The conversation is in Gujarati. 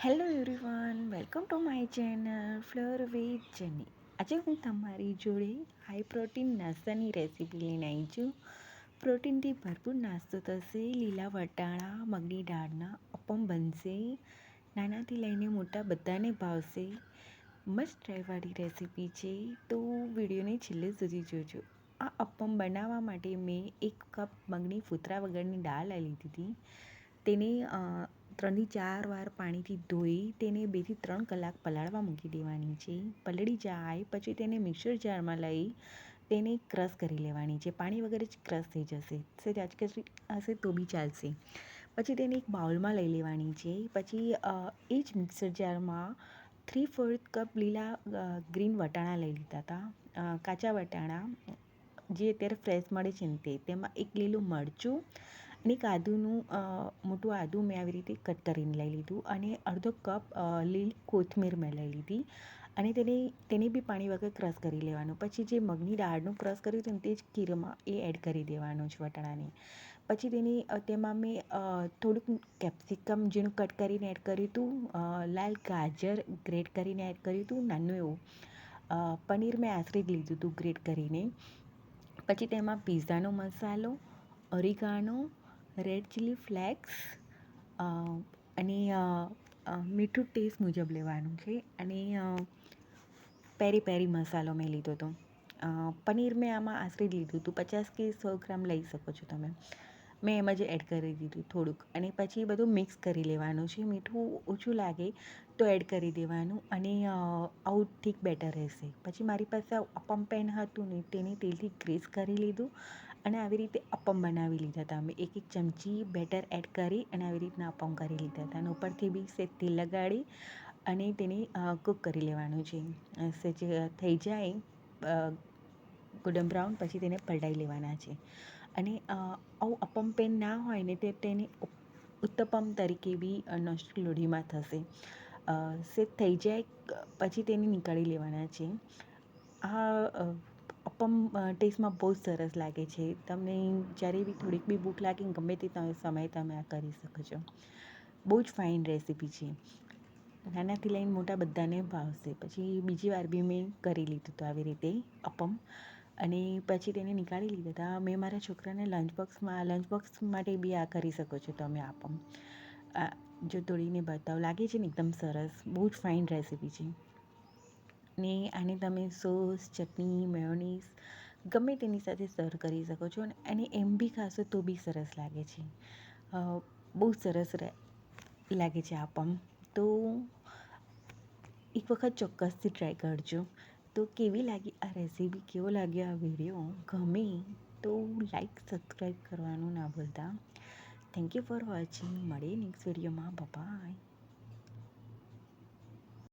Hello everyone, welcome to my channel floor with જેની. આજે હું તમારી જોડે હાઈ પ્રોટીન નાસ્તાની રેસીપી લઈને આવી છું. પ્રોટીનથી ભરપૂર નાસ્તો થશે. લીલા વટાણા, મગની દાળના અપમ બનશે. નાનાથી લઈને મોટા બધાને ભાવશે. મસ્ત ટ્રાયવાળી રેસીપી છે, તો વિડીયોને છેલ્લે સુધી જોજો. આ અપમ બનાવવા માટે મેં 1 કપ મગની ફૂતરા વગરની દાળ લઈ લીધી હતી. તેને 3-4 વાર પાણીથી ધોઈ તેને 2 થી 3 કલાક પલાળવા મૂકી દેવાની છે. પલળી જાય પછી તેને મિક્સર જારમાં લઈ તેને ક્રશ કરી લેવાની છે. પાણી વગર જ ક્રશ થઈ જશે. સેજ આજકાલ હશે તો બી ચાલશે. પછી તેને એક બાઉલમાં લઈ લેવાની છે. પછી એ જ મિક્સર જારમાં 3/4 કપ લીલા ગ્રીન વટાણા લઈ લીધા હતા. કાચા વટાણા જે અત્યારે ફ્રેશ મળે છે ને તેમાં 1 લીલું મરચું અને એક આદુનું મોટું આદું મેં આવી રીતે કટ કરીને લઈ લીધું અને અડધો કપ લીલી કોથમીર મેં લઈ લીધી અને તેને બી પાણી વગર ક્રશ કરી લેવાનું. પછી જે મગની દાળનું ક્રશ કર્યું હતું ને તે જ ખીરમાં એ એડ કરી દેવાનું છે વટાણાને. પછી તેમાં મેં થોડુંક કેપ્સિકમ ઝીણું કટ કરીને એડ કર્યું હતું. લાલ ગાજર ગ્રેટ કરીને એડ કર્યું હતું નાનું એવું. પનીર મેં આશરે જ લીધું હતું ગ્રેટ કરીને. પછી તેમાં પિઝાનો મસાલો, ઓરિગાનો, રેડ ચીલી ફ્લેક્સ અને મીઠું ટેસ્ટ મુજબ લેવાનું છે અને પેરી પેરી મસાલો મેં લીધો હતો. પનીર મેં આમાં આશરે જ લીધું હતું, 50 કે 100 ગ્રામ લઈ શકો છો તમે. મેં એમાં જ એડ કરી દીધું થોડુંક અને પછી બધું મિક્સ કરી લેવાનું છે. મીઠું ઓછું લાગે તો એડ કરી દેવાનું અને આવું ઠીક બેટર રહેશે. પછી મારી પાસે અપમ પેન હતું ને તેને તેલથી ગ્રીસ કરી લીધું અને આવી રીતે અપમ બનાવી લીધા હતા. મેં 1 ચમચી બેટર એડ કરી અને આવી રીતના અપમ કરી લીધા હતા અને ઉપરથી બી સેજ તેલ લગાડી અને તેને કૂક કરી લેવાનું છે. સેજ થઈ જાય ગોલ્ડન બ્રાઉન પછી તેને પલટાઈ લેવાના છે અને આવું અપમ પેન ના હોય ને તેને ઉત્તપમ તરીકે બી નોનસ્ટિક લોઢીમાં થશે. સેજ થઈ જાય પછી તેને નીકાળી લેવાના છે. આ અપમ ટેસ્ટમાં બહુ જ સરસ લાગે છે. તમને જ્યારે બી થોડીક બી ભૂખ લાગે ને ગમે તે સમયે તમે આ કરી શકો છો. બહુ જ ફાઇન રેસીપી છે. નાનાથી લઈને મોટા બધાને ભાવશે. પછી બીજી વાર બી મેં કરી લીધું હતું આવી રીતે અપમ અને પછી તેને નીકાળી લીધા હતા. મેં મારા છોકરાને લંચ બોક્સ માટે બી આ કરી શકો છો તમે અપમ. જો તોડીને બતાવ લાગે છે ને એકદમ સરસ. બહુ જ ફાઇન રેસીપી છે ને આને તમે સોસ, ચટણી, મેયોનીઝ ગમે તેની સાથે સર્વ કરી શકો છો અને એમ બી ખાશો તો બી સરસ લાગે છે. બહુ સરસ લાગે છે અપમ. તો એક વખત ચોક્કસથી ટ્રાય કરજો. તો કેવી લાગી આ રેસીપી, કેવો લાગ્યો આ વિડીયો? ગમે તો લાઈક સબસ્ક્રાઈબ કરવાનું ના ભૂલતા. Thank you for watching. મળીએ નેક્સ્ટ વિડીયોમાં. બાય.